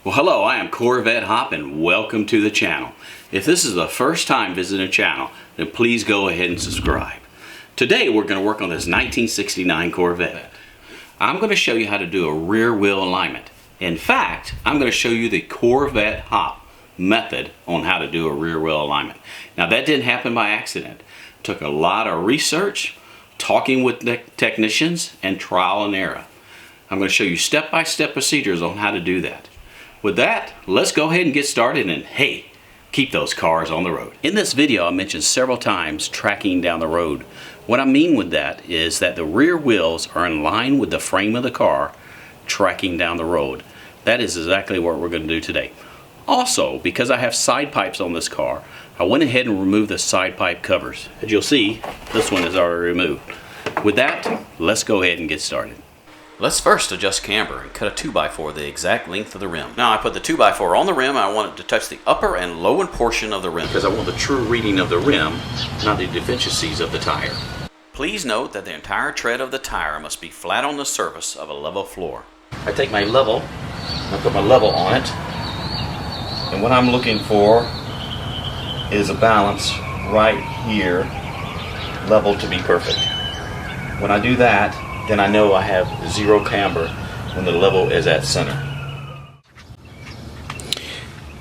Well, hello, I am Corvette Hop and welcome to the channel. If this is the first time visiting the channel, then please go ahead and subscribe. Today we're going to work on this 1969 Corvette. I'm going to show you how to do a rear wheel alignment. In fact, I'm going to show you the Corvette Hop method on how to do a rear wheel alignment. Now that didn't happen by accident. It took a lot of research, talking with the technicians, and trial and error. I'm going to show you step-by-step procedures on how to do that. With that, let's go ahead and get started and hey, keep those cars on the road. In this video I mentioned several times tracking down the road. What I mean with that is that the rear wheels are in line with the frame of the car tracking down the road. That is exactly what we're going to do today. Also, because I have side pipes on this car, I went ahead and removed the side pipe covers. As you'll see, this one is already removed. With that, let's go ahead and get started. Let's first adjust camber and cut a 2x4 the exact length of the rim. Now I put the 2x4 on the rim. I want it to touch the upper and lower portion of the rim because I want the true reading of the rim, not the deficiencies of the tire. Please note that the entire tread of the tire must be flat on the surface of a level floor. I take my level, I put my level on it, and what I'm looking for is a balance right here, level to be perfect. When I do that, then I know I have zero camber when the level is at center.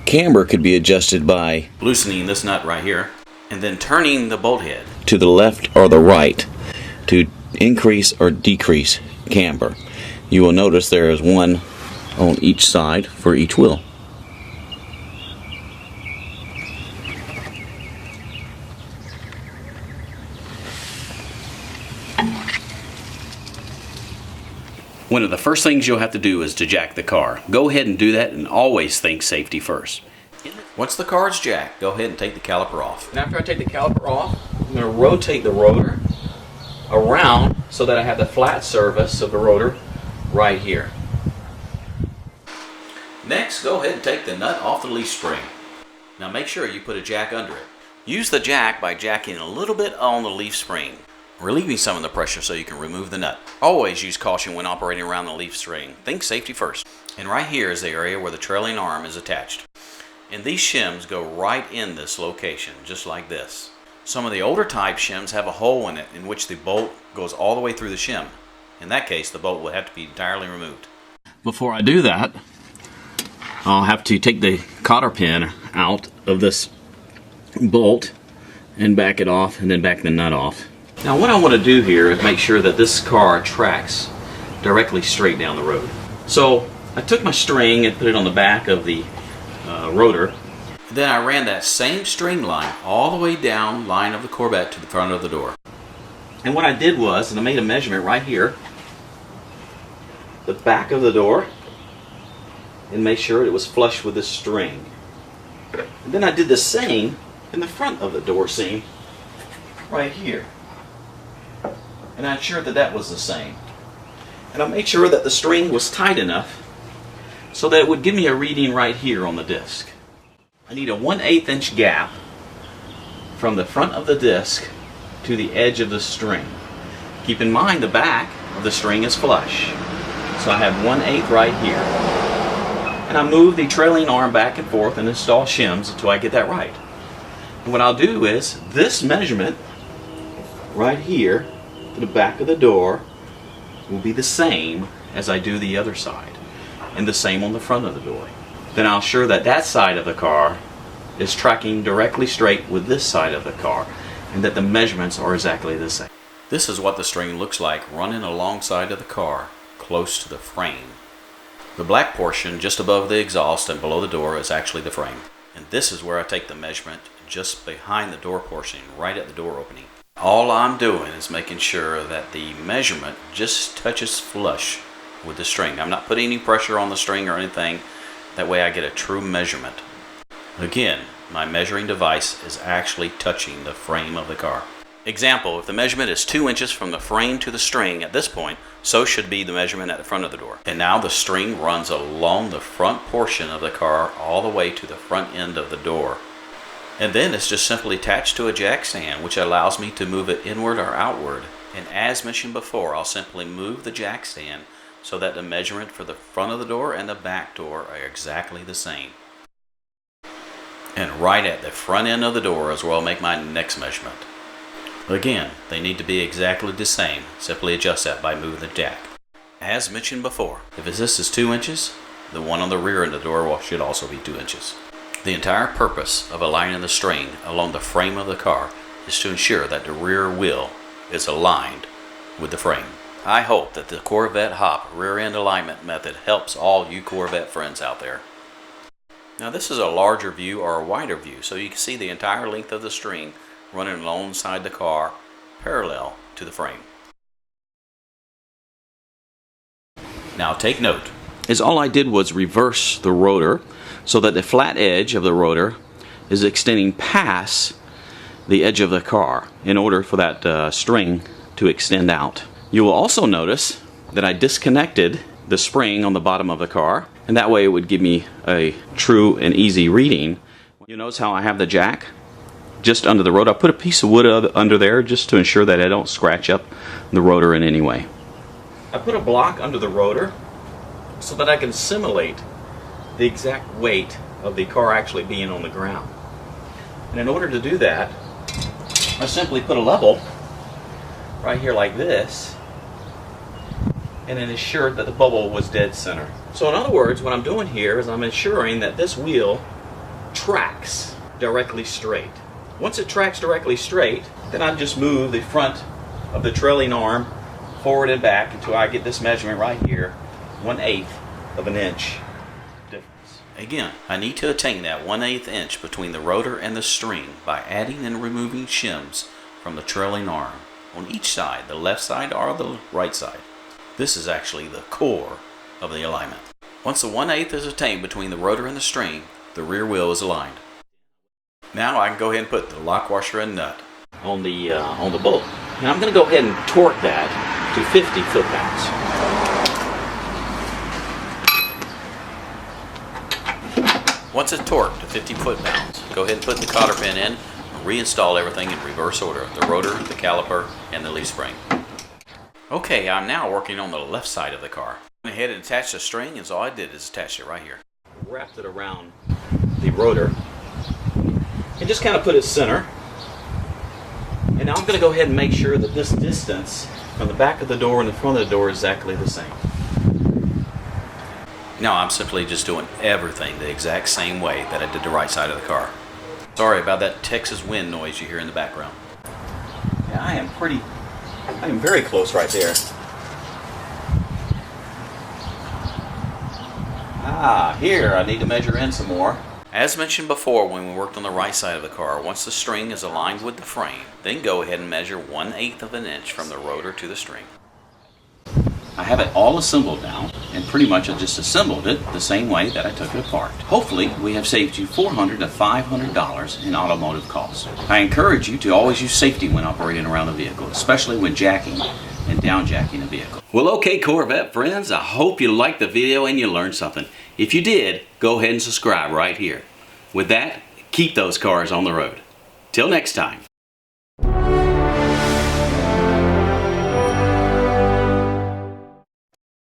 Camber could be adjusted by loosening this nut right here and then turning the bolt head to the left or the right to increase or decrease camber. You will notice there is one on each side for each wheel. One of the first things you'll have to do is to jack the car. Go ahead and do that and always think safety first. Once the car is jacked, go ahead and take the caliper off. And after I take the caliper off, I'm going to rotate the rotor around so that I have the flat surface of the rotor right here. Next, go ahead and take the nut off the leaf spring. Now make sure you put a jack under it. Use the jack by jacking a little bit on the leaf spring, relieving some of the pressure so you can remove the nut. Always use caution when operating around the leaf spring. Think safety first. And right here is the area where the trailing arm is attached. And these shims go right in this location, just like this. Some of the older type shims have a hole in it in which the bolt goes all the way through the shim. In that case, the bolt will have to be entirely removed. Before I do that, I'll have to take the cotter pin out of this bolt and back it off and then back the nut off. Now what I want to do here is make sure that this car tracks directly straight down the road. So I took my string and put it on the back of the rotor. Then I ran that same string line all the way down line of the Corvette to the front of the door. And what I did was, and I made a measurement right here, the back of the door, and made sure it was flush with the string. And then I did the same in the front of the door seam right here. And I ensured that that was the same. And I made sure that the string was tight enough so that it would give me a reading right here on the disc. I need a 1/8 inch gap from the front of the disc to the edge of the string. Keep in mind the back of the string is flush. So I have 1/8 right here. And I move the trailing arm back and forth and install shims until I get that right. And what I'll do is this measurement right here to the back of the door will be the same as I do the other side, and the same on the front of the door. Then I'll ensure that that side of the car is tracking directly straight with this side of the car and that the measurements are exactly the same. This is what the string looks like running alongside of the car close to the frame. The black portion just above the exhaust and below the door is actually the frame, and this is where I take the measurement just behind the door portion, right at the door opening. All I'm doing is making sure that the measurement just touches flush with the string. I'm not putting any pressure on the string or anything. That way I get a true measurement. Again, my measuring device is actually touching the frame of the car. Example, if the measurement is 2 inches from the frame to the string at this point, so should be the measurement at the front of the door. And now the string runs along the front portion of the car all the way to the front end of the door. And then it's just simply attached to a jack stand, which allows me to move it inward or outward. And as mentioned before, I'll simply move the jack stand so that the measurement for the front of the door and the back door are exactly the same. And right at the front end of the door is where I'll make my next measurement. Again, they need to be exactly the same. Simply adjust that by moving the jack. As mentioned before, if this is 2 inches, the one on the rear end of the door should also be 2 inches. The entire purpose of aligning the string along the frame of the car is to ensure that the rear wheel is aligned with the frame. I hope that the Corvette Hop rear end alignment method helps all you Corvette friends out there. Now this is a larger view or a wider view, so you can see the entire length of the string running alongside the car parallel to the frame. Now take note, is all I did was reverse the rotor so that the flat edge of the rotor is extending past the edge of the car in order for that string to extend out. You will also notice that I disconnected the spring on the bottom of the car, and that way it would give me a true and easy reading. You notice how I have the jack just under the rotor. I put a piece of wood under there just to ensure that I don't scratch up the rotor in any way. I put a block under the rotor so that I can simulate the exact weight of the car actually being on the ground. And in order to do that, I simply put a level right here like this, and then ensured that the bubble was dead center. So in other words, what I'm doing here is I'm ensuring that this wheel tracks directly straight. Once it tracks directly straight, then I just move the front of the trailing arm forward and back until I get this measurement right here, 1/8 of an inch difference. Again, I need to attain that 1/8 inch between the rotor and the string by adding and removing shims from the trailing arm on each side, the left side or the right side. This is actually the core of the alignment. Once the 1/8 is attained between the rotor and the string, the rear wheel is aligned. Now I can go ahead and put the lock washer and nut on the bolt. And I'm going to go ahead and torque that to 50 foot-pounds. Once it's torqued to 50 foot-pounds, go ahead and put the cotter pin in and reinstall everything in reverse order: the rotor, the caliper, and the leaf spring. Okay, I'm now working on the left side of the car. I went ahead and attached the string, and so all I did is attach it right here. Wrapped it around the rotor and just kind of put it center. And now I'm going to go ahead and make sure that this distance from the back of the door and the front of the door is exactly the same. Now I'm simply just doing everything the exact same way that I did the right side of the car. Sorry about that Texas wind noise you hear in the background. Yeah, I am very close right there. Here I need to measure in some more. As mentioned before when we worked on the right side of the car, once the string is aligned with the frame, then go ahead and measure 1/8 of an inch from the rotor to the string. I have it all assembled now, and pretty much I just assembled it the same way that I took it apart. Hopefully we have saved you $400 to $500 in automotive costs. I encourage you to always use safety when operating around a vehicle, especially when jacking and down jacking a vehicle. Well, okay, Corvette friends, I hope you liked the video and you learned something. If you did, go ahead and subscribe right here. With that, keep those cars on the road. Till next time.